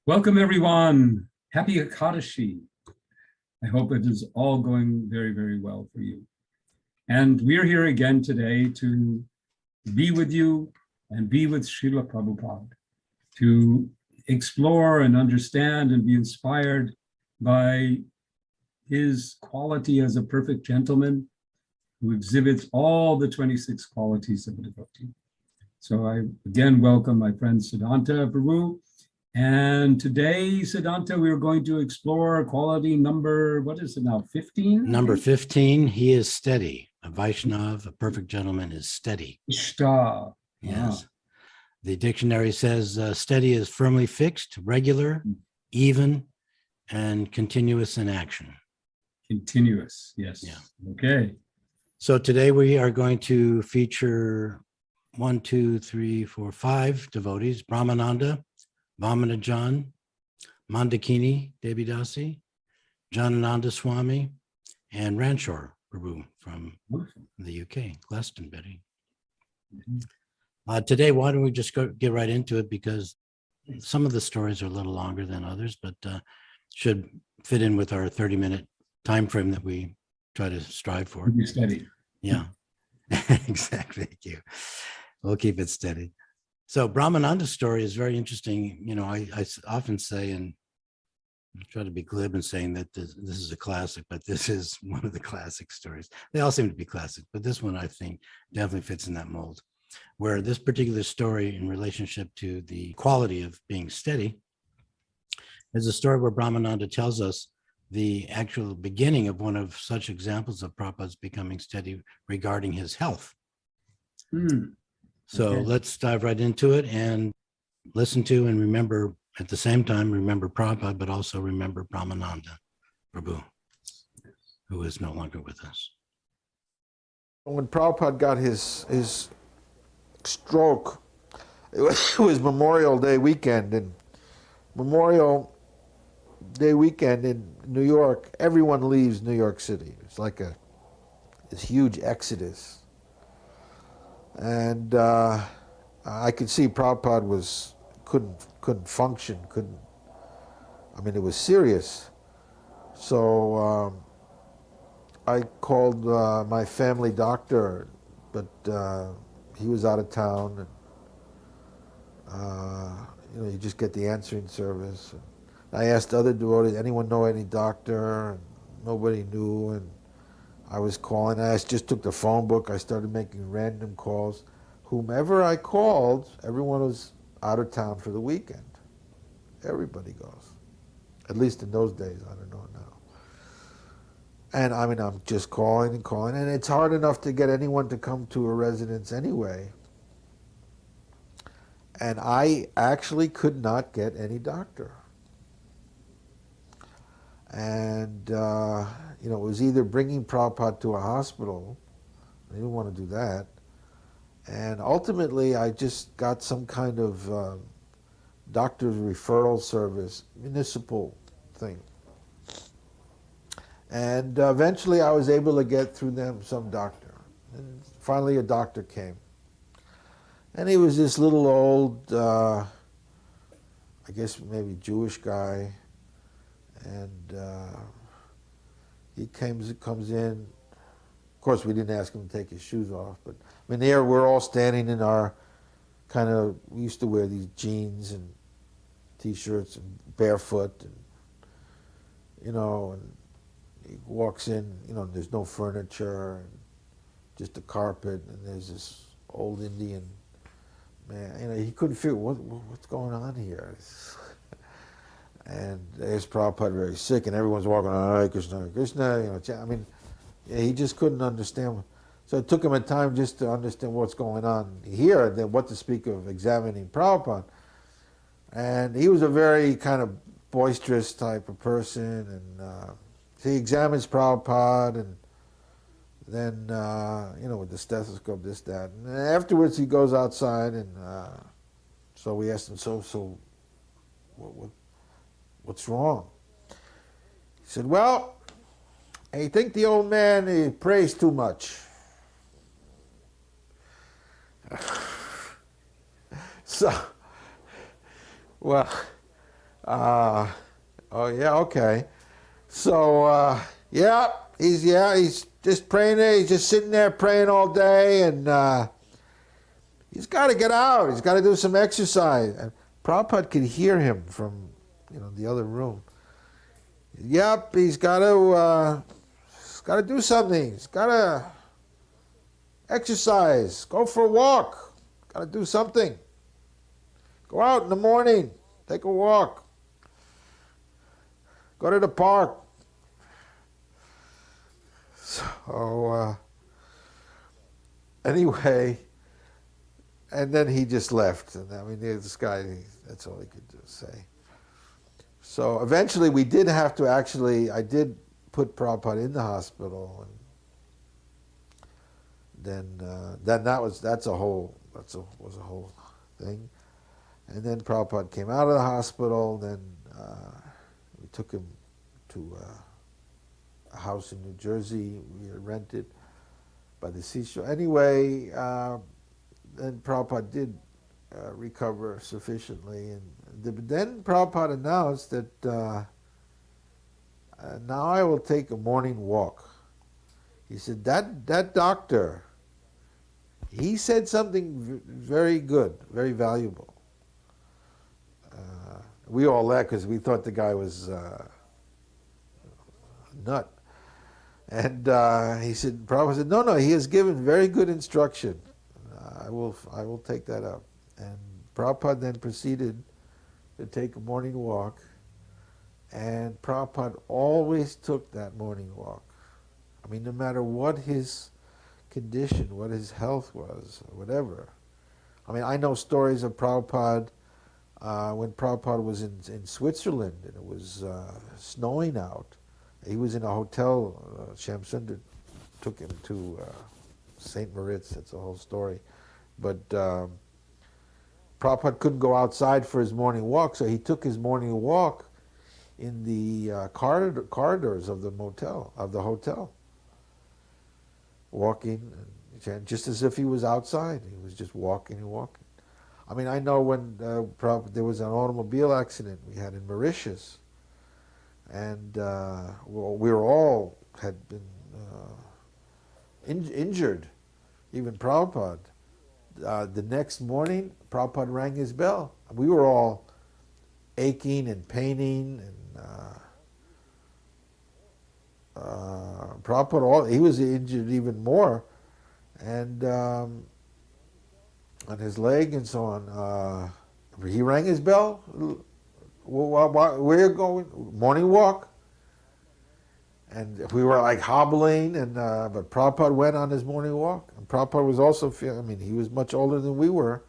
Welcome, everyone. Happy Ekadashi. I hope it is all going very, very well for you. And we're here again today to be with you and be with Srila Prabhupada, to explore and understand and be inspired by his quality as a perfect gentleman who exhibits all the 26 qualities of a devotee. So I again welcome my friend Siddhanta Prabhu. And today, Siddhanta, we are going to explore quality number, what is it now, 15? Number 15, he is steady. A Vaishnava, a perfect gentleman, is steady. Ishta. Yes. The dictionary says steady is firmly fixed, regular, even, and continuous in action. Continuous, yes. Yeah. Okay. So today we are going to feature 5 devotees: Brahmananda, Vamanajan, Mandakini Devidasi, Janananda Swami, and Ranchor Prabhu from the UK, Glastonbury. Today, why don't we just get right into it, because some of the stories are a little longer than others, but should fit in with our 30-minute time frame that we try to strive for. Be steady. Yeah, exactly. Thank you. We'll keep it steady. So Brahmananda's story is very interesting. You know, I often say, and I try to be glib in saying that this is a classic, but this is one of the classic stories. They all seem to be classic, but this one I think definitely fits in that mold, where this particular story in relationship to the quality of being steady is a story where Brahmananda tells us the actual beginning of one of such examples of Prabhupada's becoming steady regarding his health. So let's dive right into it and listen to and remember, at the same time, remember Prabhupada, but also remember Brahmananda Prabhu, who is no longer with us. When Prabhupada got his stroke, it was Memorial Day weekend, and Memorial Day weekend in New York, everyone leaves New York City. It's like this huge exodus. And I could see Prabhupada couldn't function, I mean, it was serious. So I called my family doctor, but he was out of town. And, you know, you just get the answering service. And I asked other devotees, anyone know any doctor? And nobody knew. And I was calling. I just took the phone book. I started making random calls. Whomever I called, everyone was out of town for the weekend. Everybody goes. At least in those days. I don't know now. And I mean, I'm just calling and calling. And it's hard enough to get anyone to come to a residence anyway. And I actually could not get any doctor. And, you know, it was either bringing Prabhupada to a hospital. I didn't want to do that. And ultimately, I just got some kind of doctor's referral service, municipal thing. And eventually, I was able to get through them some doctor. And finally, a doctor came. And he was this little old, I guess maybe Jewish guy. And he comes in. Of course, we didn't ask him to take his shoes off, but I mean, there we're all standing in our kind of, we used to wear these jeans and t-shirts and barefoot, and you know, and he walks in, you know, there's no furniture, and just a carpet, and there's this old Indian man. You know, he couldn't figure what's going on here. And there's Prabhupada very sick, and everyone's walking on, Hare Krishna, Hare Krishna, you know, I mean, yeah, he just couldn't understand. So it took him a time just to understand what's going on here, and then what to speak of examining Prabhupada. And he was a very kind of boisterous type of person, and so he examines Prabhupada, and then, with the stethoscope, this, that. And afterwards he goes outside, and so we asked him, so what's wrong? He said, well, I think the old man, he prays too much. So, well, oh yeah, okay. So, he's just praying there. He's just sitting there praying all day, and he's got to get out. He's got to do some exercise. And Prabhupada could hear him from, the other room. Yep, he's got to do something. He's got to exercise. Go for a walk. Got to do something. Go out in the morning. Take a walk. Go to the park. So, anyway, and then he just left. And I mean, this guy, that's all he could say. So eventually we did have to I did put Prabhupada in the hospital. And then was a whole thing. And then Prabhupada came out of the hospital. Then we took him to a house in New Jersey we had rented by the seashore. Anyway, then Prabhupada did recover sufficiently, and then Prabhupada announced that now I will take a morning walk. He said that doctor, he said something very good, very valuable. We all laughed because we thought the guy was a nut. And he said, Prabhupada said, no, he has given very good instruction. I will take that up. And Prabhupada then proceeded to take a morning walk. And Prabhupada always took that morning walk. I mean, no matter what his condition, what his health was, or whatever. I mean, I know stories of Prabhupada when Prabhupada was in Switzerland and it was snowing out. He was in a hotel. Shamsundar took him to St. Moritz. That's a whole story. But Prabhupada couldn't go outside for his morning walk, so he took his morning walk in the corridors of the hotel, walking, just as if he was outside. He was just walking and walking. I mean, I know when there was an automobile accident we had in Mauritius, and we were all had been injured, even Prabhupada. The next morning, Prabhupada rang his bell. We were all aching and paining, and Prabhupada, he was injured even more, and on his leg and so on. He rang his bell. Where you going? Morning walk. And we were like hobbling, and but Prabhupada went on his morning walk. And Prabhupada was also he was much older than we were.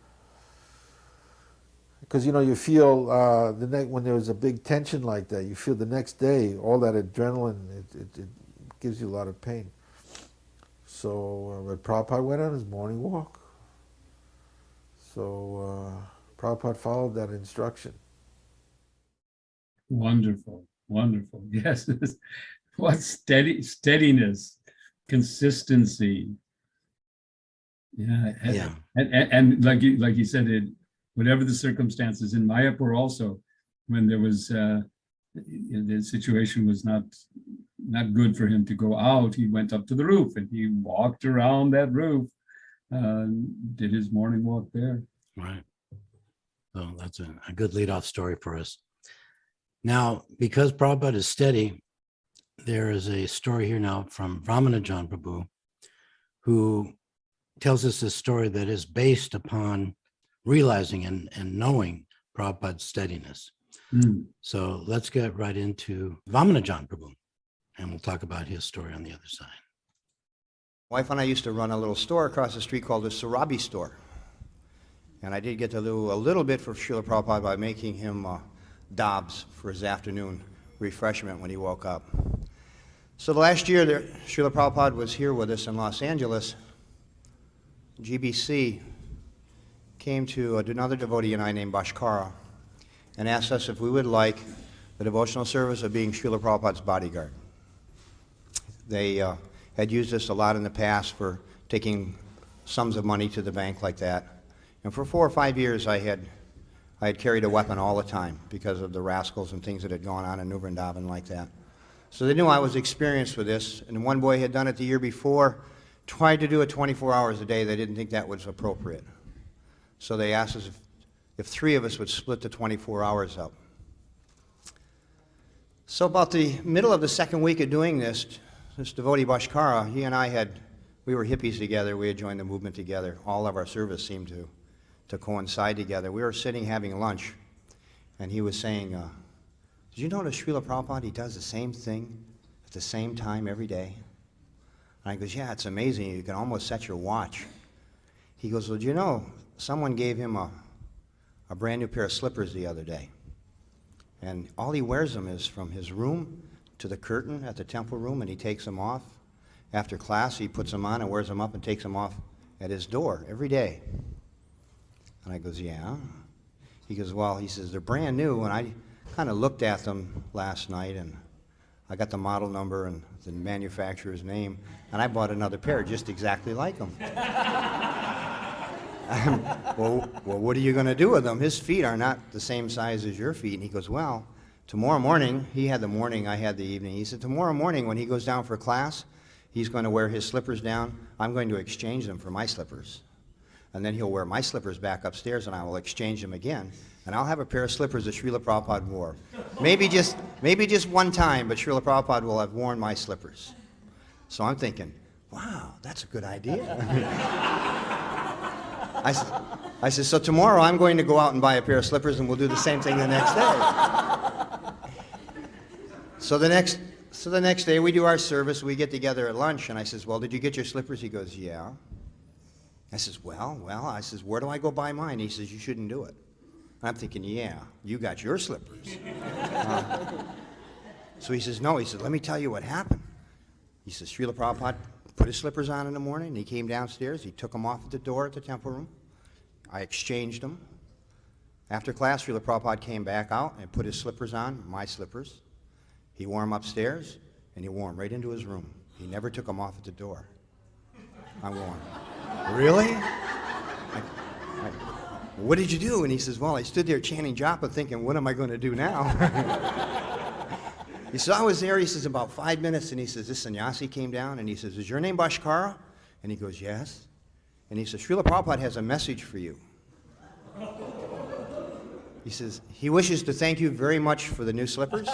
Because you feel when there was a big tension like that, you feel the next day all that adrenaline. It gives you a lot of pain. So, but Prabhupada went on his morning walk. So Prabhupada followed that instruction. Wonderful, wonderful. Yes, what steadiness, consistency. Yeah, and like you said, whatever the circumstances in Mayapur also, when there was the situation was not good for him to go out, he went up to the roof and he walked around that roof, did his morning walk there. Right. So that's a good lead-off story for us. Now, because Prabhupada is steady, there is a story here now from Ramanajan Prabhu, who tells us a story that is based upon realizing and knowing Prabhupada's steadiness. So let's get right into Ramanajan Prabhu, and we'll talk about his story on the other side. My wife and I used to run a little store across the street called the Sarabi store. And I did get to do a little bit for Srila Prabhupada by making him dabs for his afternoon refreshment when he woke up. So the last year that Srila Prabhupada was here with us in Los Angeles, GBC came to another devotee and I named Bhaskara and asked us if we would like the devotional service of being Srila Prabhupada's bodyguard. They had used us a lot in the past for taking sums of money to the bank like that. And for 4 or 5 years I had carried a weapon all the time because of the rascals and things that had gone on in New Vrindavan like that. So they knew I was experienced with this, and one boy had done it the year before, tried to do it 24 hours a day. They didn't think that was appropriate. So they asked us if 3 of us would split the 24 hours up. So about the middle of the second week of doing this devotee Bhaskara, he and I we were hippies together. We had joined the movement together. All of our service seemed to coincide together. We were sitting having lunch, and he was saying, did you notice Srila Prabhupada, he does the same thing at the same time every day? And I goes, yeah, it's amazing. You can almost set your watch. He goes, well, do you know, someone gave him a brand new pair of slippers the other day. And all he wears them is from his room to the curtain at the temple room, and he takes them off. After class, he puts them on and wears them up and takes them off at his door every day. And I goes, yeah. He goes, well, he says, they're brand new, and I kind of looked at them last night, and I got the model number and the manufacturer's name, and I bought another pair just exactly like them. Well, what are you going to do with them? His feet are not the same size as your feet. And he goes, well, tomorrow morning, he had the morning, I had the evening. He said, tomorrow morning when he goes down for class, he's going to wear his slippers down. I'm going to exchange them for my slippers. And then he'll wear my slippers back upstairs, and I will exchange them again. And I'll have a pair of slippers that Srila Prabhupada wore. Maybe just one time, but Srila Prabhupada will have worn my slippers. So I'm thinking, wow, that's a good idea. I said, so tomorrow I'm going to go out and buy a pair of slippers, and we'll do the same thing the next day. So the next day we do our service, we get together at lunch, and I says, well, did you get your slippers? He goes, yeah. I says, well, I says, where do I go buy mine? He says, you shouldn't do it. I'm thinking, yeah, you got your slippers. So he says, no, he said, let me tell you what happened. He says, Srila Prabhupada put his slippers on in the morning, and he came downstairs, he took them off at the door at the temple room. I exchanged them. After class, Srila Prabhupada came back out and put his slippers on, my slippers. He wore them upstairs, and he wore them right into his room. He never took them off at the door. I wore them. Really? What did you do? And he says, well, I stood there chanting japa thinking, what am I going to do now? He says, I was there, he says, about 5 minutes, and he says, this sannyasi came down, and he says, is your name Bhaskara? And he goes, yes. And he says, Srila Prabhupada has a message for you. He says, he wishes to thank you very much for the new slippers.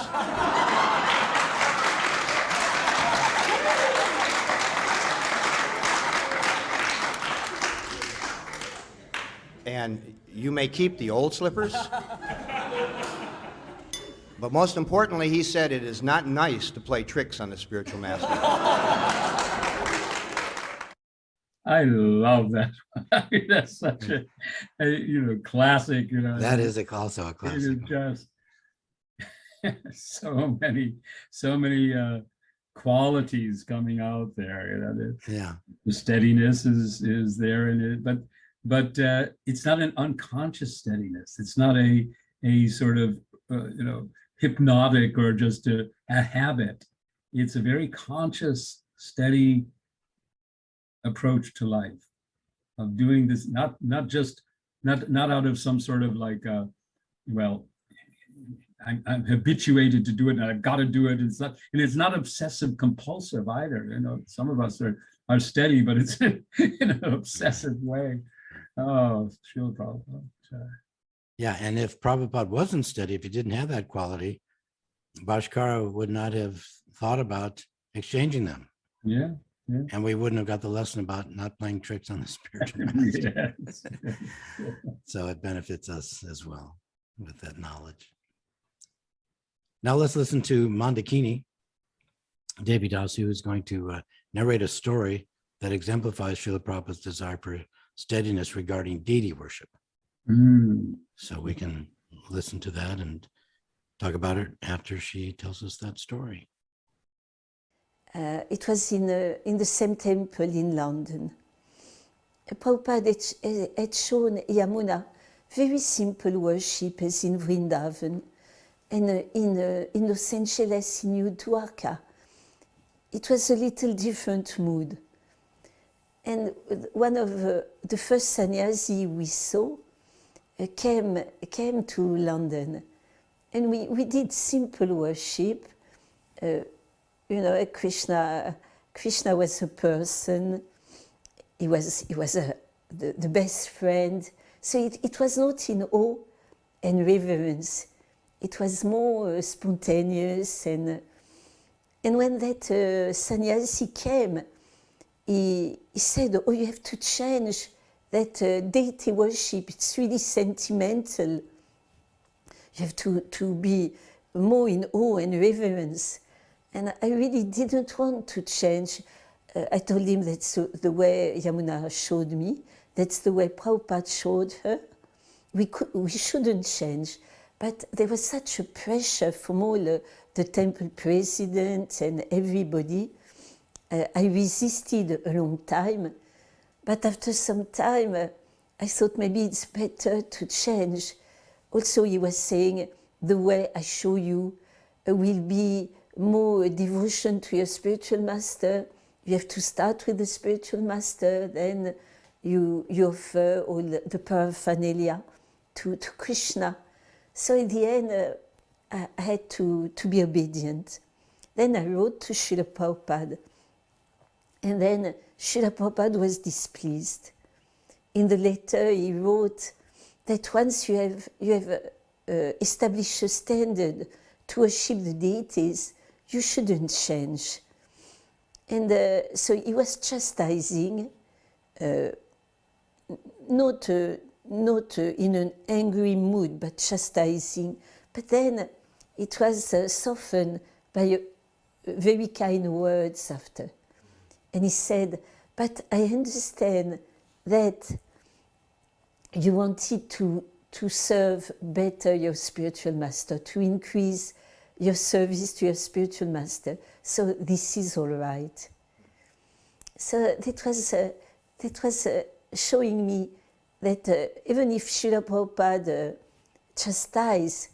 And you may keep the old slippers. But most importantly, he said it is not nice to play tricks on the spiritual master. I love that. That's such a classic. That is also a classic. It is just so many qualities coming out there. Yeah. The steadiness is there in it, but it's not an unconscious steadiness. It's not a sort of hypnotic or just a habit. It's a very conscious, steady approach to life, of doing this not out of some sort of like I'm habituated to do it and I've got to do it. It's not obsessive compulsive either. Some of us are steady, but it's in an obsessive way. Oh, Srila Prabhupada. Yeah, and if Prabhupada wasn't steady, if he didn't have that quality, Bhaskara would not have thought about exchanging them. Yeah. And we wouldn't have got the lesson about not playing tricks on the spiritual master. Yes. So it benefits us as well with that knowledge. Now let's listen to Mandakini Devidas, who is going to narrate a story that exemplifies Srila Prabhupada's desire for steadiness regarding deity worship. So we can listen to that and talk about it after she tells us that story. It was in the same temple in London. Prabhupada had shown Yamuna very simple worship as in Vrindavan, and in Los Angeles, in New Dwarka, it was a little different mood. And one of the first sannyasi we saw came to London, and we did simple worship. Krishna was a person. He was the best friend. So it was not in awe and reverence. It was more spontaneous. And when that sannyasi came, he said, "Oh, you have to change that deity worship. It's really sentimental. You have to be more in awe and reverence." And I really didn't want to change. I told him that's the way Yamuna showed me. That's the way Prabhupada showed her. We shouldn't change. But there was such a pressure from all the temple presidents and everybody. I resisted a long time. But after some time, I thought maybe it's better to change. Also, he was saying, the way I show you will be more devotion to your spiritual master. You have to start with the spiritual master, then you offer all the paraphernalia to Krishna. So in the end, I had to be obedient. Then I wrote to Srila Prabhupada. And then Srila Prabhupada was displeased. In the letter he wrote that once you have established a standard to worship the deities, you shouldn't change. And so he was chastising, not in an angry mood, but chastising. But then it was softened by very kind words after. And he said, "But I understand that you wanted to serve better your spiritual master, to increase your service to your spiritual master. So this is all right." So that was showing me that even if Srila Prabhupada chastised,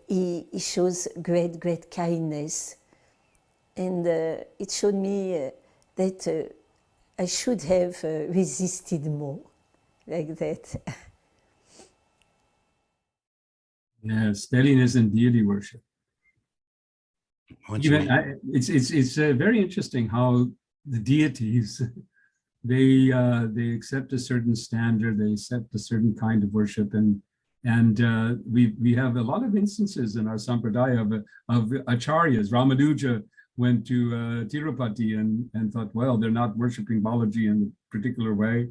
he shows great kindness. And it showed me that I should have resisted more, like that. Yeah, steadiness in deity worship. Once It's very interesting how the deities they accept a certain standard, they accept a certain kind of worship, and we have a lot of instances in our sampradaya of acharyas. Ramanuja went to Tirupati and thought, well, they're not worshiping Balaji in a particular way,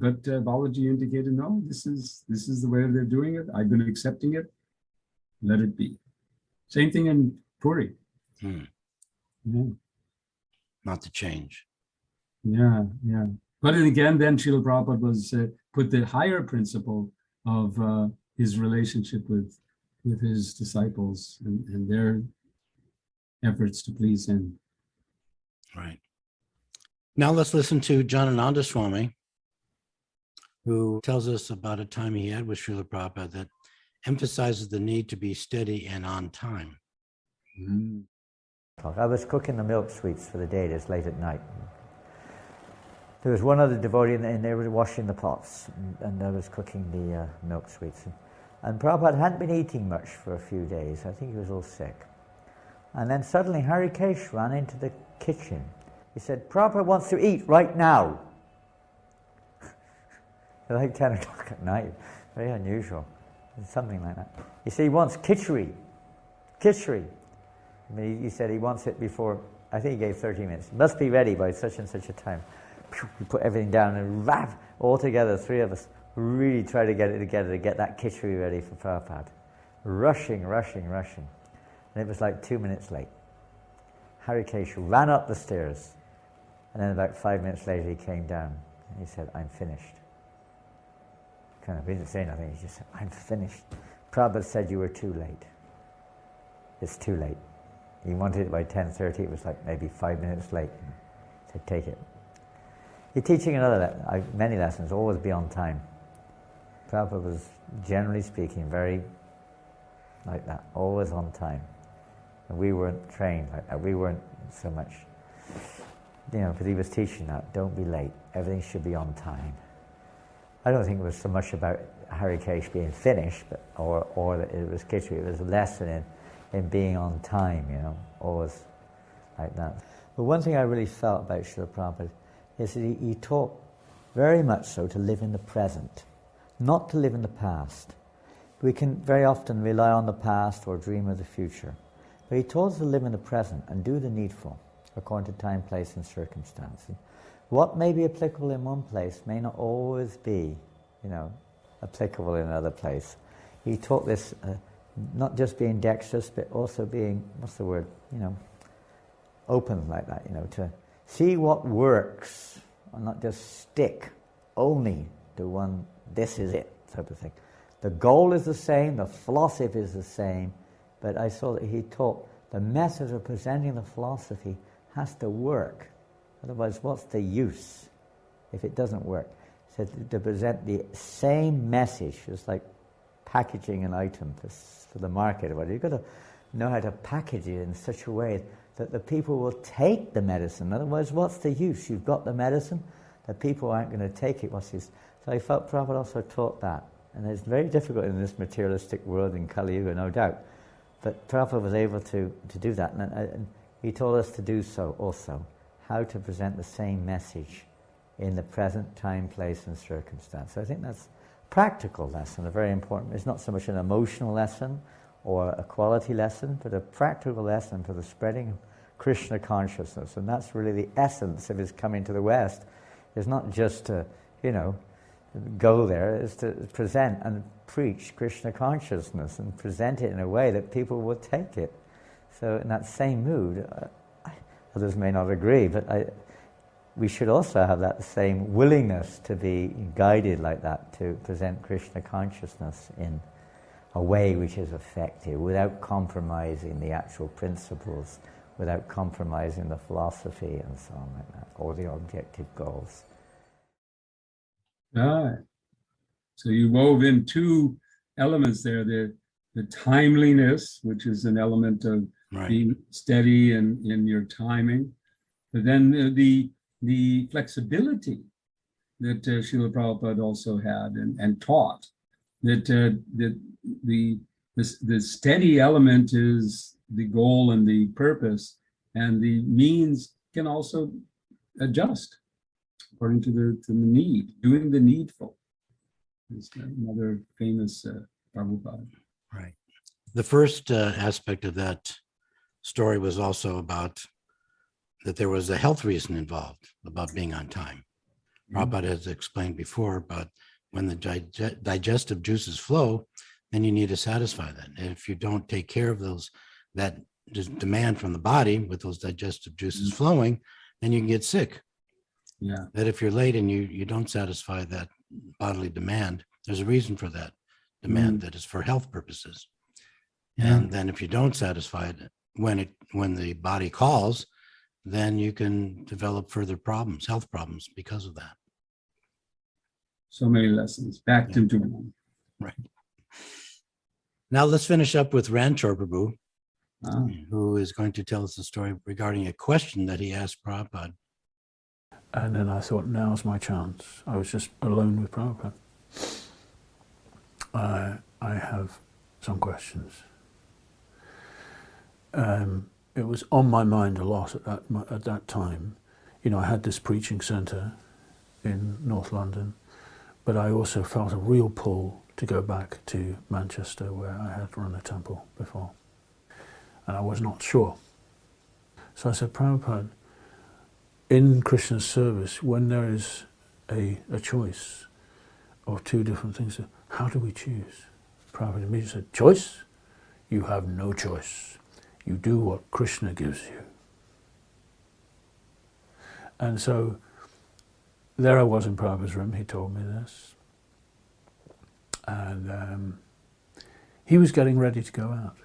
but Balaji indicated, no, this is the way they're doing it. I've been accepting it. Let it be. Same thing in Puri. Yeah. not to change. Yeah. But again, then Srila Prabhupada was put the higher principle of his relationship with his disciples and their efforts to please him. Right. Now let's listen to Janananda Swami, who tells us about a time he had with Srila Prabhupada that emphasizes the need to be steady and on time. Mm. I was cooking the milk sweets for the day. It was late at night. There was one other devotee and they were washing the pots, and I was cooking the milk sweets. And Prabhupada hadn't been eating much for a few days. I think he was all sick. And then suddenly Harikesh ran into the kitchen. He said, "Prabhupada wants to eat right now." Like 10 o'clock at night. Very unusual. Something like that. He said he wants khichdi. Khichdi. I mean, he said he wants it before, I think he gave 30 minutes. It must be ready by such and such a time. We put everything down and all together, three of us, really try to get it together to get that khichdi ready for Prabhupada. Rushing. And it was like 2 minutes late. Harikesh ran up the stairs, and then about 5 minutes later he came down and he said, "I'm finished." He didn't say nothing, he just said, "I'm finished. Prabhupada said you were too late. It's too late." He wanted it by 10:30. It was like maybe 5 minutes late. He said, take it. You're teaching many lessons, always be on time. Prabhupada was, generally speaking, very like that, always on time. And we weren't trained like that. We weren't so much, but he was teaching that, don't be late. Everything should be on time. I don't think it was so much about Harikesh being finished, or that it was Khichdi. It was a lesson in being on time, always like that. But one thing I really felt about Srila Prabhupada is that he taught very much so to live in the present, not to live in the past. We can very often rely on the past or dream of the future. But he taught us to live in the present and do the needful according to time, place, and circumstance. What may be applicable in one place may not always be, applicable in another place. He taught this not just being dexterous, but also being, open like that, to see what works and not just stick only to one, this is it, type of thing. The goal is the same, the philosophy is the same, but I saw that he taught the method of presenting the philosophy has to work. Otherwise, what's the use if it doesn't work? So to present the same message is like packaging an item for the market. You've got to know how to package it in such a way that the people will take the medicine. Otherwise, what's the use? You've got the medicine, the people aren't going to take it. What's use? So I felt Prabhupada also taught that. And it's very difficult in this materialistic world in Kali Yuga, no doubt. But Prabhupada was able to do that. And he told us to do so also. How to present the same message in the present time, place, and circumstance. So I think that's a practical lesson, a very important. It's not so much an emotional lesson or a quality lesson, but a practical lesson for the spreading of Krishna consciousness. And that's really the essence of his coming to the West. It's not just to, go there, it's to present and preach Krishna consciousness and present it in a way that people will take it. So in that same mood, others may not agree, but we should also have that same willingness to be guided like that, to present Krishna consciousness in a way which is effective, without compromising the actual principles, without compromising the philosophy and so on like that, or the objective goals. Right. So you wove in two elements there, the timeliness, which is an element of being steady in your timing, but then the flexibility that Srila Prabhupada also had and taught, that the steady element is the goal and the purpose, and the means can also adjust according to the need, doing the needful. Is another famous Prabhupada. Right. The first aspect of that story was also about that there was a health reason involved about being on time. Prabhupada has explained before about when the digestive juices flow, then you need to satisfy that. And if you don't take care of that demand from the body with those digestive juices flowing, then you can get sick. Yeah. That if you're late and you don't satisfy that bodily demand, there's a reason for that demand that is for health purposes. And then if you don't satisfy it when the body calls, then you can develop further problems, health problems because of that. So many lessons backed into one. Right. Now let's finish up with Ranchor Prabhu, who is going to tell us a story regarding a question that he asked Prabhupada. And then I thought, now's my chance. I was just alone with Prabhupada. I have some questions. It was on my mind a lot at that time. I had this preaching centre in North London, but I also felt a real pull to go back to Manchester, where I had run a temple before. And I was not sure. So I said, Prabhupada, in Krishna's service, when there is a choice of two different things, how do we choose? Prabhupada immediately said, choice? You have no choice. You do what Krishna gives you. And so there I was in Prabhupada's room, he told me this. And he was getting ready to go out.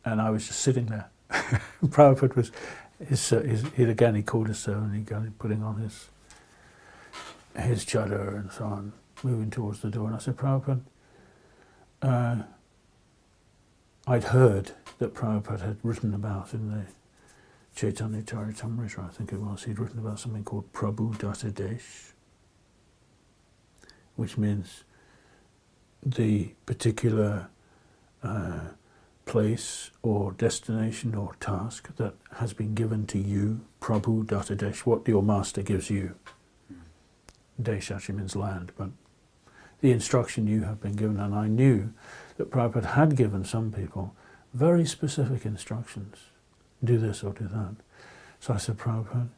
and I was just sitting there. Prabhupada was, he called us so, and he got putting on his chadar and so on, moving towards the door. And I said, Prabhupada, I'd heard that Prabhupada had written about in the Chaitanya Charitamrita, I think it was, he'd written about something called Prabhupadas, which means the particular place or destination or task that has been given to you, Prabhupadas, what your master gives you. Desh actually means land, but the instruction you have been given. And I knew that Prabhupada had given some people very specific instructions. Do this or do that. So I said, Prabhupada,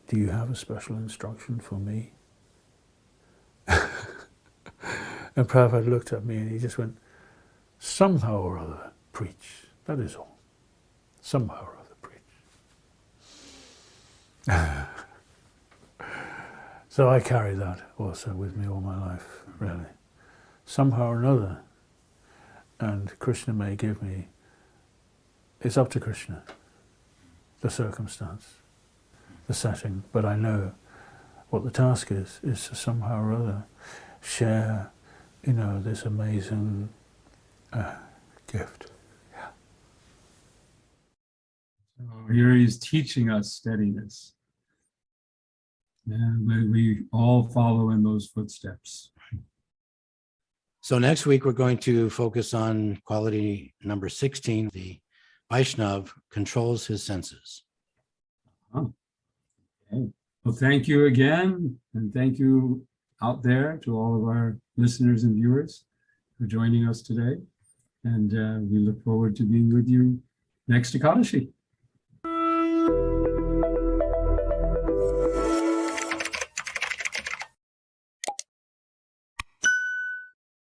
do you have a special instruction for me? And Prabhupada looked at me and he just went, somehow or other, preach. That is all. Somehow or other, preach. So I carry that also with me all my life, really. Somehow or another. And Krishna may give me, it's up to Krishna, the circumstance, the setting, but I know what the task is to somehow or other share, this amazing gift. Yeah. So here he's teaching us steadiness. And we all follow in those footsteps. So next week, we're going to focus on quality number 16. The Vaishnava controls his senses. Oh. Okay. Well, thank you again. And thank you out there to all of our listeners and viewers for joining us today. And we look forward to being with you next Ekadashi.